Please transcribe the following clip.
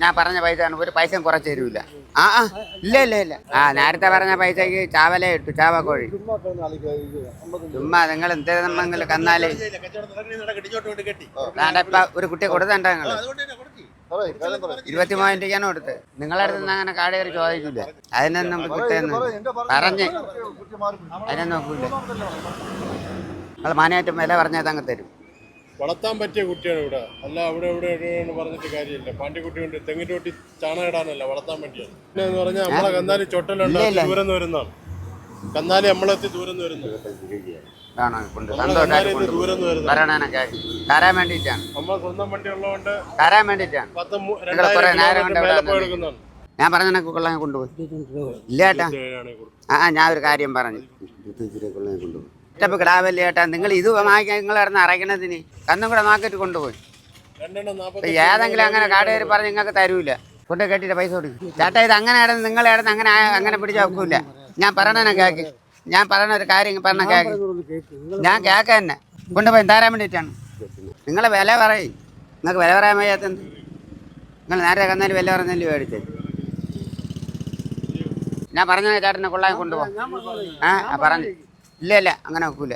ഞാൻ പറഞ്ഞ പൈസ ഒരു പൈസയും കുറച്ച് തരൂല. ഇല്ല ഇല്ല ഇല്ല. നേരത്തെ പറഞ്ഞ പൈസക്ക് ചാവല ഇട്ടു, ചാവക്കോഴി. ചുമ്മാ നിങ്ങൾ എന്തെങ്കിലും കന്നാല് ഇപ്പൊ ഒരു കുട്ടിയെ കൊടുത്തണ്ട നിങ്ങള് 23,000 രൂപയ്ക്കാണ് കൊടുത്ത്. നിങ്ങളുടെ അടുത്ത് നിന്ന് അങ്ങനെ കാട് കയറി ചോദിക്കില്ല. അതിനൊന്നും കിട്ടുന്നു പറഞ്ഞ് അതിനൊന്നും നോക്കൂല. നിങ്ങൾ മാനേറ്റം വില പറഞ്ഞാൽ അങ്ങ് തരും. വളർത്താൻ പറ്റിയ കുട്ടിയാണ് ഇവിടെ. അല്ല അവിടെ ഇവിടെ പറഞ്ഞിട്ട് കാര്യമില്ല. പാണ്ടിക്കുട്ടി കൊണ്ട് തെങ്ങിൻ്റെ തൊട്ടി ചാണകം ഇടാനല്ല, വളർത്താൻ വേണ്ടിയാണ്. പിന്നെ എന്ന് പറഞ്ഞാൽ നമ്മളെ കന്നാലി ചൊട്ടലുണ്ട്, ദൂരം നിന്ന് വരുന്നതാണ്. കന്നാലി നമ്മളെത്തി ദൂരം നിന്ന് വരുന്നത് തരാൻ വേണ്ടിയിട്ടാണ്. നമ്മൾ സ്വന്തം വണ്ടി ഉള്ളതുകൊണ്ട് തരാൻ വേണ്ടിയിട്ടാണ്. എടുക്കുന്നതാണ്. ഞാൻ പറഞ്ഞ കൊള്ളാൻ കൊണ്ടുപോയി ഇല്ല ചേട്ടാ. ഞാൻ ഒരു കാര്യം പറഞ്ഞു, കൊണ്ടുപോയി ഇഷ്ടപ്പ് കിടാവല്ല ചേട്ടാ. നിങ്ങൾ ഇത് വാങ്ങിക്കാൻ നിങ്ങൾ ഇടന്ന് അറയ്ക്കണതിന് കന്നും കൂടെ നോക്കിയിട്ട് കൊണ്ടുപോയി. ഏതെങ്കിലും അങ്ങനെ കാട് കയറി പറഞ്ഞ് നിങ്ങൾക്ക് തരൂല, കൊണ്ട് കെട്ടിയിട്ട് പൈസ കൊടുക്കും ചേട്ടാ. ഇത് അങ്ങനെ ഇടന്ന് നിങ്ങൾ ഇടന്ന് അങ്ങനെ പിടിച്ച് വെക്കൂല. ഞാൻ പറയണ കേക്ക്, ഞാൻ പറയണ ഒരു കാര്യം പറഞ്ഞ കേക്ക്. ഞാൻ കേക്ക് തന്നെ കൊണ്ടുപോയി തരാൻ വേണ്ടിയിട്ടാണ്. നിങ്ങളെ വില പറയും. നിങ്ങൾക്ക് വില പറയാൻ വയ്യാത്തത്. നിങ്ങൾ നേരെ കന്നാലും വില പറഞ്ഞാലും മേടിച്ചത്. ഞാൻ പറഞ്ഞ ചേട്ടനെ കൊള്ളാൻ കൊണ്ടുപോകാം. പറഞ്ഞു ഇല്ല ഇല്ല അങ്ങനെ വെക്കൂല.